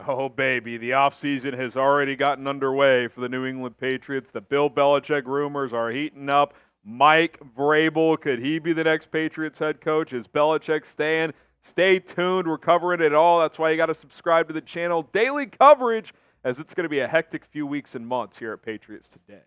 Oh, baby, the offseason has already gotten underway for the New England Patriots. The Bill Belichick rumors are heating up. Mike Vrabel, could he be the next Patriots head coach? Is Belichick staying? Stay tuned. We're covering it all. That's why you got to subscribe to the channel. Daily coverage, as it's going to be a hectic few weeks and months here at Patriots Today.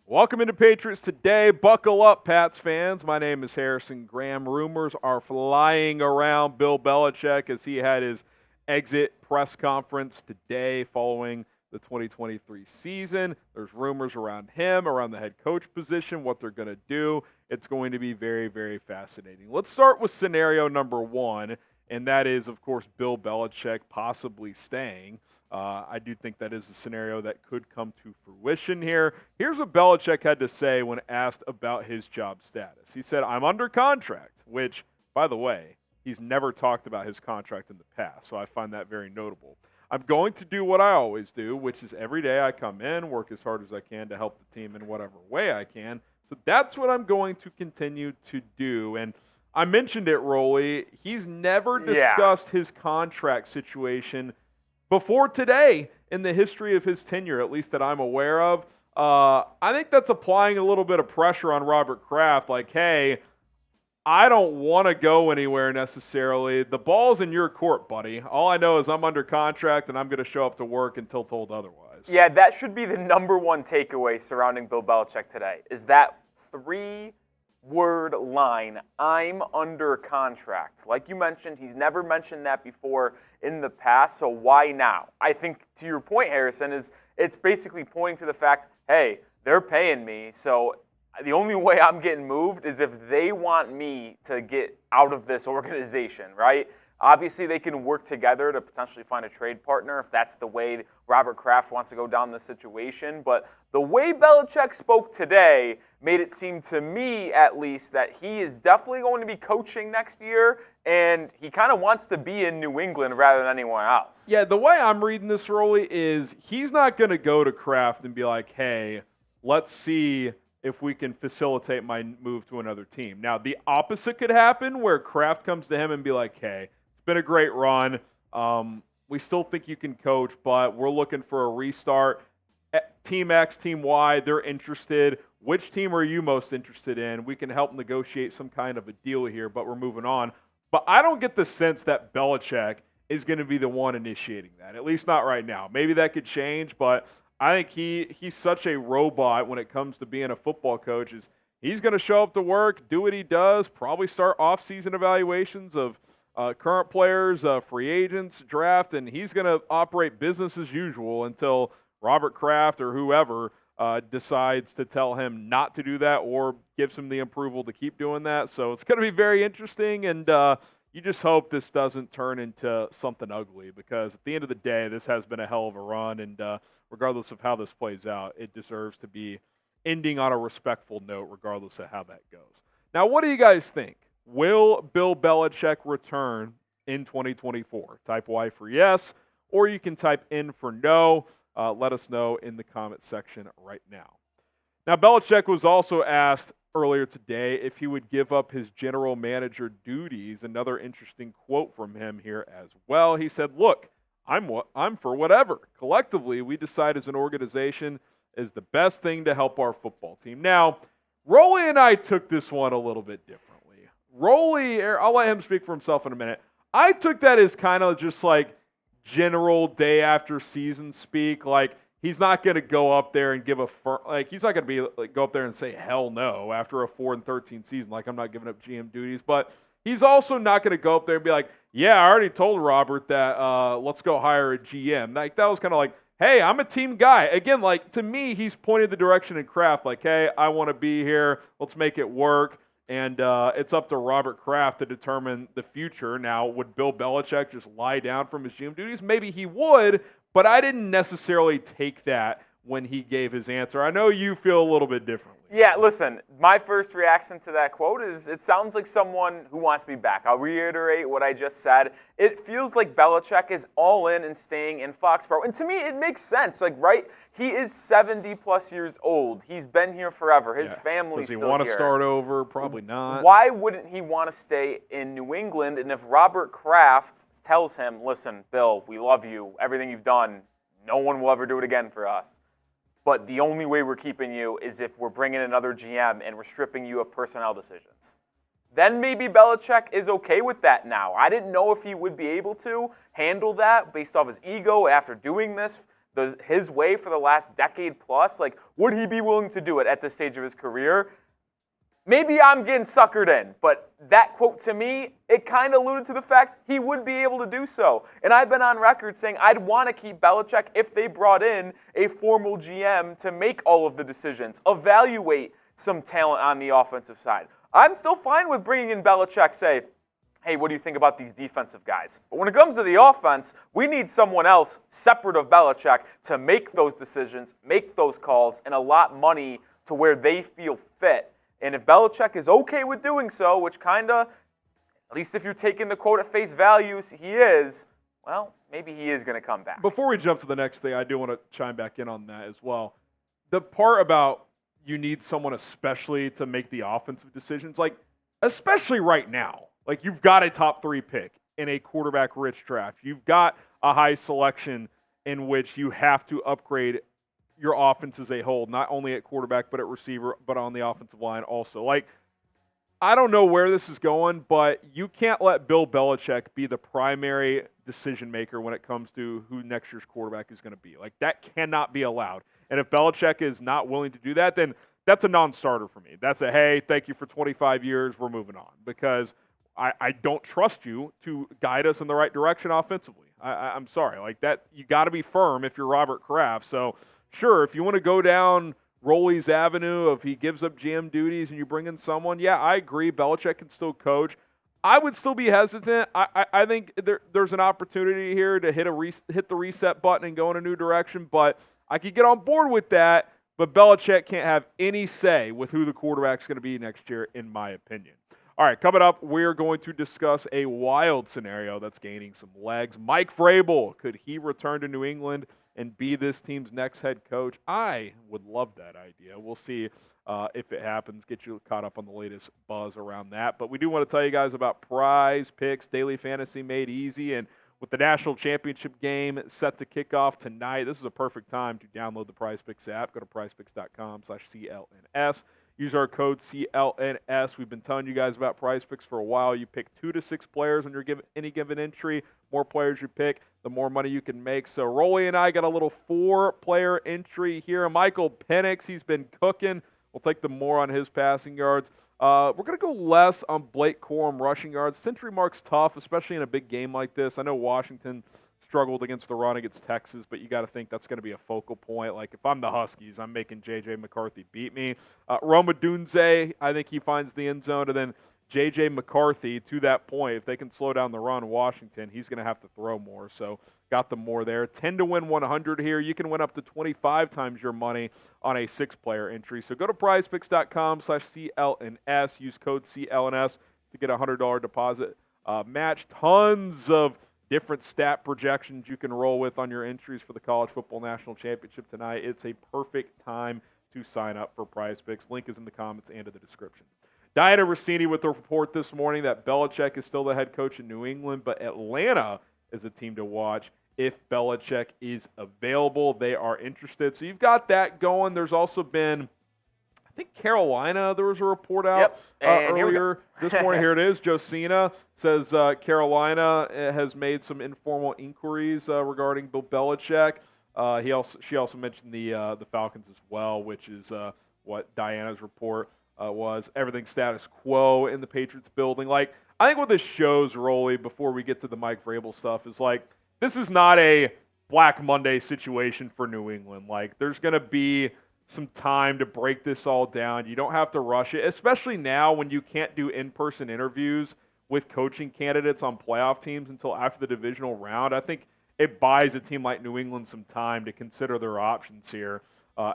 Welcome into Patriots Today. Buckle up, Pats fans. My name is Harrison Graham. Rumors are flying around Bill Belichick as he had his exit press conference today following the 2023 season. There's rumors around him, around the head coach position, what they're going to do. It's going to be very, very fascinating. Let's start with scenario number one, and that is, of course, Bill Belichick possibly staying. I do think that is a scenario that could come to fruition here. Here's what Belichick had to say when asked about his job status. He said, "I'm under contract," which, by the way, he's never talked about his contract in the past, so I find that very notable. "I'm going to do what I always do, which is every day I come in, work as hard as I can to help the team in whatever way I can. So that's what I'm going to continue to do." And I mentioned it, Rolly. He's never discussed his contract situation before today in the history of his tenure, at least that I'm aware of. I think that's applying a little bit of pressure on Robert Kraft, like, hey, I don't want to go anywhere necessarily. The ball's in your court, buddy. All I know is I'm under contract and I'm going to show up to work until told otherwise. Yeah, that should be the number one takeaway surrounding Bill Belichick today, is that three-word line, "I'm under contract." Like you mentioned, he's never mentioned that before in the past, so why now? I think, to your point, Harrison, is it's basically pointing to the fact, hey, they're paying me, so the only way I'm getting moved is if they want me to get out of this organization, right? Obviously, they can work together to potentially find a trade partner if that's the way Robert Kraft wants to go down the situation. But the way Belichick spoke today made it seem to me, at least, that he is definitely going to be coaching next year, and he kind of wants to be in New England rather than anyone else. Yeah, the way I'm reading this, Rolly, is he's not going to go to Kraft and be like, hey, let's see if we can facilitate my move to another team. Now, the opposite could happen where Kraft comes to him and be like, hey, it's been a great run. We still think you can coach, but we're looking for a restart. Team X, Team Y, they're interested. Which team are you most interested in? We can help negotiate some kind of a deal here, but we're moving on. But I don't get the sense that Belichick is going to be the one initiating that, at least not right now. Maybe that could change, but I think he's such a robot when it comes to being a football coach. He's going to show up to work, do what he does, probably start off-season evaluations of current players, free agents, draft, and he's going to operate business as usual until Robert Kraft or whoever decides to tell him not to do that or gives him the approval to keep doing that. So it's going to be very interesting, and you just hope this doesn't turn into something ugly, because at the end of the day, this has been a hell of a run, and regardless of how this plays out, it deserves to be ending on a respectful note regardless of how that goes. Now, what do you guys think? Will Bill Belichick return in 2024? Type Y for yes, or you can type N for no. Let us know in the comment section right now. Now, Belichick was also asked earlier today if he would give up his general manager duties. Another interesting quote from him here as well. He said, "Look, I'm for whatever. Collectively, we decide as an organization is the best thing to help our football team." Now, Rolly and I took this one a little bit differently. Rolly, I'll let him speak for himself in a minute. I took that as kind of just like general day after season speak. Like, he's not going to go up there and give he's not going to be like go up there and say hell no after a 4-13 season. Like, I'm not giving up GM duties, but he's also not going to go up there and be like, yeah, I already told Robert that let's go hire a GM. Like, that was kind of like, hey, I'm a team guy. Again, like, to me, he's pointed the direction in Kraft, like, hey, I want to be here. Let's make it work. And it's up to Robert Kraft to determine the future. Now, would Bill Belichick just lie down from his GM duties? Maybe he would, but I didn't necessarily take that when he gave his answer. I know you feel a little bit differently. Yeah, listen, my first reaction to that quote is it sounds like someone who wants to be back. I'll reiterate what I just said. It feels like Belichick is all in and staying in Foxborough. And to me, it makes sense. Like, right? He is 70-plus years old. He's been here forever. His family's still here. Does he want to start over? Probably not. Why wouldn't he want to stay in New England? And if Robert Kraft tells him, listen, Bill, we love you. Everything you've done, no one will ever do it again for us. But the only way we're keeping you is if we're bringing another GM and we're stripping you of personnel decisions. Then maybe Belichick is okay with that now. I didn't know if he would be able to handle that based off his ego after doing this his way for the last decade plus. Like, would he be willing to do it at this stage of his career? Maybe I'm getting suckered in, but that quote to me, it kind of alluded to the fact he would be able to do so. And I've been on record saying I'd want to keep Belichick if they brought in a formal GM to make all of the decisions, evaluate some talent on the offensive side. I'm still fine with bringing in Belichick, say, hey, what do you think about these defensive guys? But when it comes to the offense, we need someone else separate of Belichick to make those decisions, make those calls, and allot money to where they feel fit. And if Belichick is okay with doing so, which kind of, at least if you're taking the quote at face value, he is, well, maybe he is going to come back. Before we jump to the next thing, I do want to chime back in on that as well. The part about you need someone especially to make the offensive decisions, like especially right now, like you've got a top 3 pick in a quarterback-rich draft. You've got a high selection in which you have to upgrade your offense as a whole, not only at quarterback, but at receiver, but on the offensive line also. Like, I don't know where this is going, but you can't let Bill Belichick be the primary decision maker when it comes to who next year's quarterback is going to be. Like, that cannot be allowed. And if Belichick is not willing to do that, then that's a non-starter for me. That's a, hey, thank you for 25 years, we're moving on. Because I don't trust you to guide us in the right direction offensively. I'm sorry. Like, that, you got to be firm if you're Robert Kraft. So, sure, if you want to go down Roley's avenue, if he gives up GM duties and you bring in someone, yeah, I agree. Belichick can still coach. I would still be hesitant. I think there's an opportunity here to hit the reset button and go in a new direction, but I could get on board with that, but Belichick can't have any say with who the quarterback's going to be next year, in my opinion. All right, coming up, we're going to discuss a wild scenario that's gaining some legs. Mike Vrabel, could he return to New England and be this team's next head coach? I would love that idea. We'll see if it happens, get you caught up on the latest buzz around that. But we do want to tell you guys about Prize Picks, daily fantasy made easy. And with the national championship game set to kick off tonight, this is a perfect time to download the Prize Picks app. Go to prizepicks.com/CLNS. Use our code CLNS. We've been telling you guys about Prize Picks for a while. You pick 2 to 6 players on any given entry. More players you pick, the more money you can make. So Roley and I got a little 4-player entry here. Michael Penix, he's been cooking. We'll take the more on his passing yards. We're going to go less on Blake Corum rushing yards. Century mark's tough, especially in a big game like this. I know Washington struggled against the run against Texas, but you got to think that's going to be a focal point. Like, if I'm the Huskies, I'm making J.J. McCarthy beat me. Roma Dunze, I think he finds the end zone. And then J.J. McCarthy, to that point, if they can slow down the run, Washington, he's going to have to throw more. So got them more there. 10 to win 100 here. You can win up to 25 times your money on a 6-player entry. So go to prizepicks.com/CLNS. Use code CLNS to get a $100 deposit match. Tons of different stat projections you can roll with on your entries for the College Football National Championship tonight. It's a perfect time to sign up for Prize Picks. Link is in the comments and in the description. Diana Rossini with the report this morning that Belichick is still the head coach in New England, but Atlanta is a team to watch if Belichick is available. They are interested. So you've got that going. There's also been, I think, Carolina, there was a report out earlier this morning. Here it is. Josina says Carolina has made some informal inquiries regarding Bill Belichick. She also mentioned the Falcons as well, which is what Diana's report was. Everything status quo in the Patriots building. Like, I think what this shows, Roley, before we get to the Mike Vrabel stuff, is like, this is not a Black Monday situation for New England. Like, there's going to be some time to break this all down. You don't have to rush it, especially now when you can't do in-person interviews with coaching candidates on playoff teams until after the divisional round. I think it buys a team like New England some time to consider their options here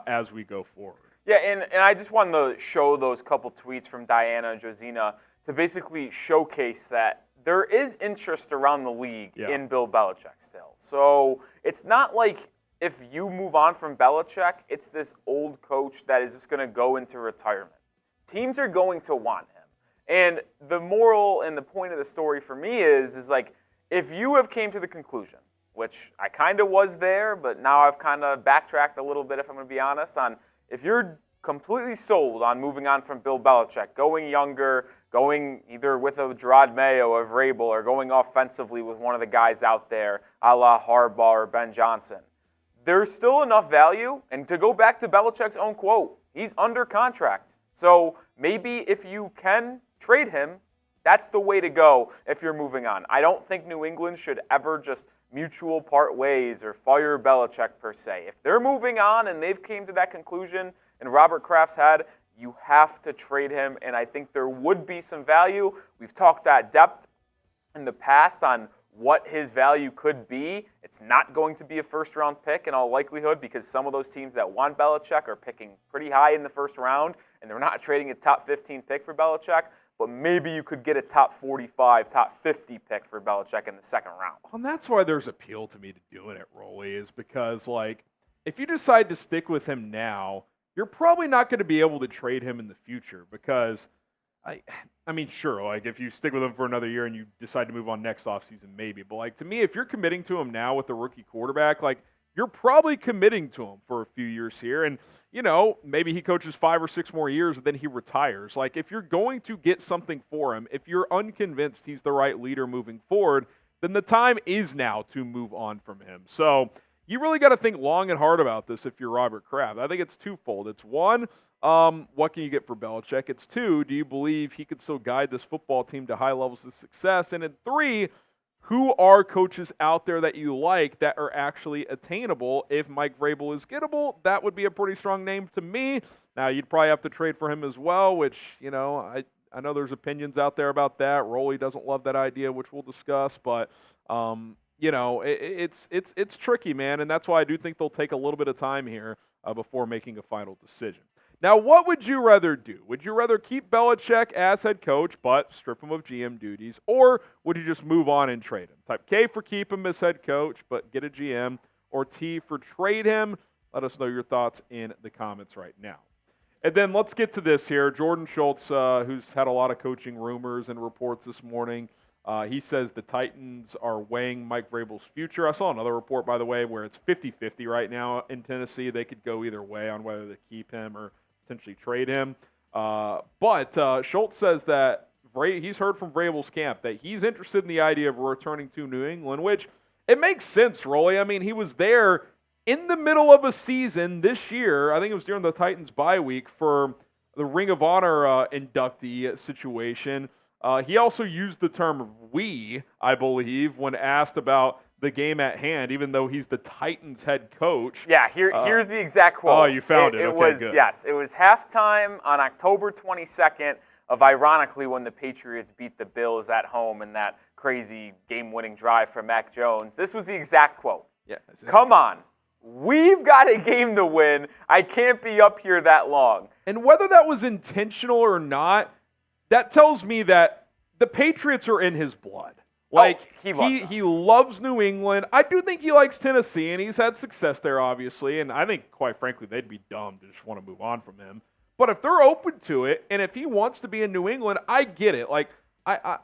as we go forward. Yeah, and I just wanted to show those couple tweets from Diana and Josina to basically showcase that there is interest around the league in Bill Belichick still. So it's not like if you move on from Belichick, it's this old coach that is just going to go into retirement. Teams are going to want him. And the moral and the point of the story for me is like, if you have came to the conclusion, which I kind of was there, but now I've kind of backtracked a little bit, if I'm going to be honest, on if you're completely sold on moving on from Bill Belichick, going younger, going either with a Gerard Mayo or Vrabel, or going offensively with one of the guys out there, a la Harbaugh or Ben Johnson, there's still enough value. And to go back to Belichick's own quote, he's under contract. So maybe if you can trade him, that's the way to go if you're moving on. I don't think New England should ever just mutual part ways or fire Belichick per se. If they're moving on and they've came to that conclusion in Robert Kraft's head, you have to trade him, and I think there would be some value. We've talked at depth in the past on what his value could be. It's not going to be a first-round pick in all likelihood because some of those teams that want Belichick are picking pretty high in the first round, and they're not trading a top 15 pick for Belichick. But maybe you could get a top 45, top 50 pick for Belichick in the second round. Well, and that's why there's appeal to me to doing it, Rolly, is because, like, if you decide to stick with him now, you're probably not going to be able to trade him in the future because, I mean, sure, like, if you stick with him for another year and you decide to move on next offseason, maybe. But, like, to me, if you're committing to him now with a rookie quarterback, like, you're probably committing to him for a few years here. And, you know, maybe he coaches 5 or 6 more years and then he retires. Like, if you're going to get something for him, if you're unconvinced he's the right leader moving forward, then the time is now to move on from him. So you really got to think long and hard about this if you're Robert Kraft. I think it's twofold. It's one, what can you get for Belichick? It's two, do you believe he could still guide this football team to high levels of success? And then three, who are coaches out there that you like that are actually attainable? If Mike Vrabel is gettable, that would be a pretty strong name to me. Now, you'd probably have to trade for him as well, which, you know, I know there's opinions out there about that. Rolly doesn't love that idea, which we'll discuss. But, you know, it's tricky, man, and that's why I do think they'll take a little bit of time here before making a final decision. Now, what would you rather do? Would you rather keep Belichick as head coach but strip him of GM duties, or would you just move on and trade him? Type K for keep him as head coach but get a GM, or T for trade him. Let us know your thoughts in the comments right now. And then let's get to this here. Jordan Schultz, who's had a lot of coaching rumors and reports this morning, he says the Titans are weighing Mike Vrabel's future. I saw another report, by the way, where it's 50-50 right now in Tennessee. They could go either way on whether to keep him or potentially trade him. But Schultz says that he's heard from Vrabel's camp that he's interested in the idea of returning to New England, which it makes sense, Rolly. I mean, he was there in the middle of a season this year. I think it was during the Titans bye week for the Ring of Honor inductee situation. He also used the term "we," I believe, when asked about the game at hand, even though he's the Titans head coach. Yeah, here's the exact quote. Oh, you found it. It Okay, was good. Yes, it was halftime on October 22nd of, ironically, when the Patriots beat the Bills at home in that crazy game-winning drive from Mac Jones. This was the exact quote. Yeah. Come on. We've got a game to win. I can't be up here that long. And whether that was intentional or not, that tells me that the Patriots are in his blood. Like, he loves New England. I do think he likes Tennessee, and he's had success there, obviously. And I think, quite frankly, they'd be dumb to just want to move on from him. But if they're open to it, and if he wants to be in New England, I get it. Like,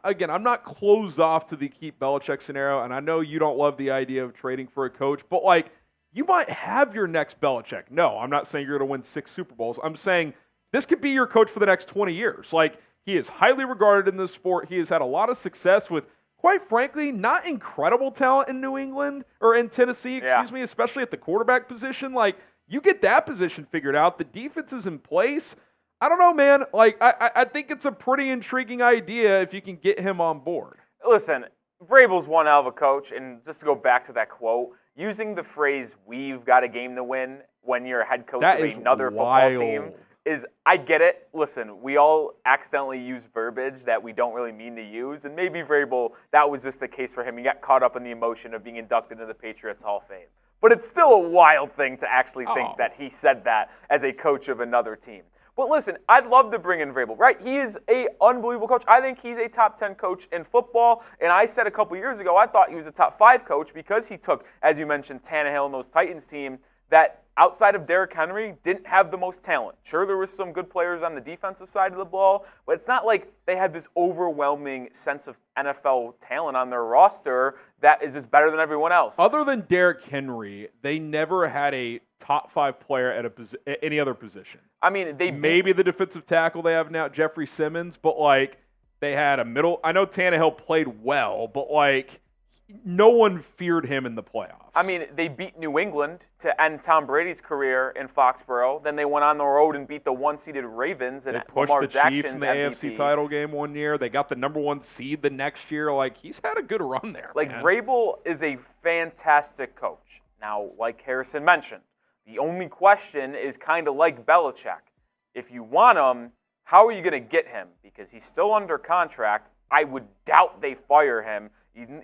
again, I'm not closed off to the keep Belichick scenario, and I know you don't love the idea of trading for a coach, but, like, you might have your next Belichick. No, I'm not saying you're going to win 6 Super Bowls. I'm saying this could be your coach for the next 20 years. Like, he is highly regarded in this sport. He has had a lot of success with, quite frankly, not incredible talent in New England or in Tennessee, excuse me, especially at the quarterback position. Like, you get that position figured out. The defense is in place. I don't know, man. Like, I think it's a pretty intriguing idea if you can get him on board. Listen, Vrabel's one hell of a coach, and just to go back to that quote, using the phrase, "we've got a game to win," when you're a head coach of another football team, is I get it. Listen, we all accidentally use verbiage that we don't really mean to use, and maybe Vrabel, that was just the case for him. He got caught up in the emotion of being inducted into the Patriots Hall of Fame. But it's still a wild thing to actually think that he said that as a coach of another team. But listen, I'd love to bring in Vrabel, right? He is an unbelievable coach. I think he's a top 10 coach in football. And I said a couple years ago, I thought he was a top 5 coach because he took, as you mentioned, Tannehill and those Titans team that outside of Derrick Henry didn't have the most talent. Sure, there was some good players on the defensive side of the ball, but it's not like they had this overwhelming sense of NFL talent on their roster that is just better than everyone else. Other than Derrick Henry, they never had a top 5 player at any other position. I mean, maybe the defensive tackle they have now, Jeffrey Simmons, but like they had a middle. I know Tannehill played well, but like no one feared him in the playoffs. I mean, they beat New England to end Tom Brady's career in Foxborough. Then they went on the road and beat the 1-seeded Ravens. And they pushed Lamar the Jackson's Chiefs in the MVP. AFC title game one year. They got the number 1 seed the next year. Like, he's had a good run there. Like, man. Vrabel is a fantastic coach. Now, like Harrison mentioned, the only question is kind of like Belichick. If you want him, how are you going to get him? Because he's still under contract. I would doubt they fire him.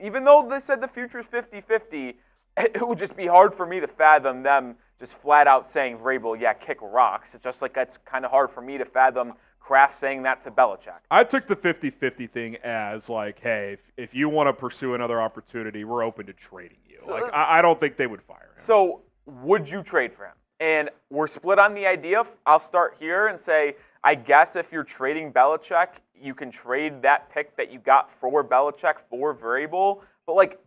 Even though they said the future's 50-50, it would just be hard for me to fathom them just flat out saying, Vrabel, yeah, kick rocks. It's just like that's kind of hard for me to fathom Kraft saying that to Belichick. I took the 50-50 thing as like, hey, if you want to pursue another opportunity, we're open to trading you. So, like, I don't think they would fire him. So would you trade for him? And we're split on the idea. I'll start here and say, I guess if you're trading Belichick, you can trade that pick that you got for Belichick for Vrabel. But, like,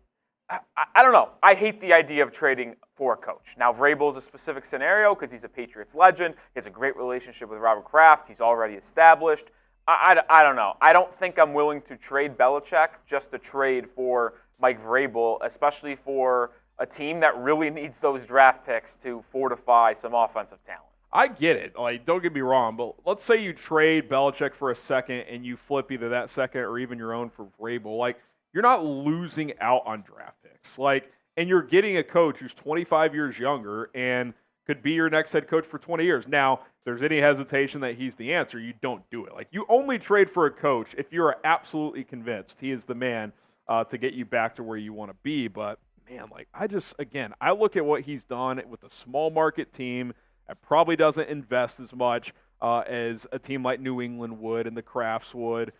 I don't know. I hate the idea of trading for a coach. Now, Vrabel is a specific scenario because he's a Patriots legend. He has a great relationship with Robert Kraft. He's already established. I don't know. I don't think I'm willing to trade Belichick just to trade for Mike Vrabel, especially for a team that really needs those draft picks to fortify some offensive talent. I get it. Like, don't get me wrong, but let's say you trade Belichick for a second and you flip either that second or even your own for Vrabel. Like, you're not losing out on draft picks. Like, and you're getting a coach who's 25 years younger and could be your next head coach for 20 years. Now, if there's any hesitation that he's the answer, you don't do it. Like, you only trade for a coach if you're absolutely convinced he is the man to get you back to where you want to be. But, man, like, I look at what he's done with a small market team that probably doesn't invest as much as a team like New England would and the Crafts would.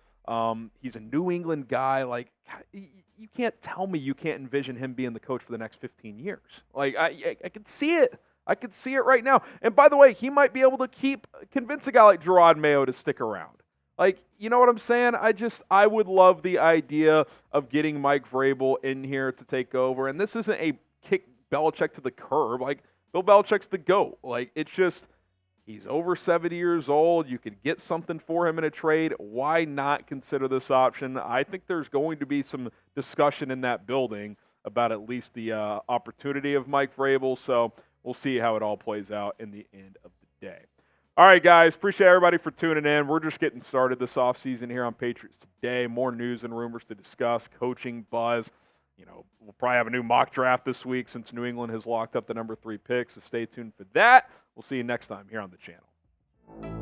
He's a New England guy. Like, you can't tell me you can't envision him being the coach for the next 15 years. Like, I can see it. I can see it right now. And by the way, he might be able to convince a guy like Gerard Mayo to stick around. Like, you know what I'm saying? I would love the idea of getting Mike Vrabel in here to take over. And this isn't a kick Belichick to the curb. Like, Bill Belichick's the GOAT. Like, it's just, he's over 70 years old. You could get something for him in a trade. Why not consider this option? I think there's going to be some discussion in that building about at least the opportunity of Mike Vrabel. So we'll see how it all plays out in the end of the day. All right, guys. Appreciate everybody for tuning in. We're just getting started this offseason here on Patriots Today. More news and rumors to discuss, coaching buzz. You know, we'll probably have a new mock draft this week since New England has locked up the number 3 pick, so stay tuned for that. We'll see you next time here on the channel.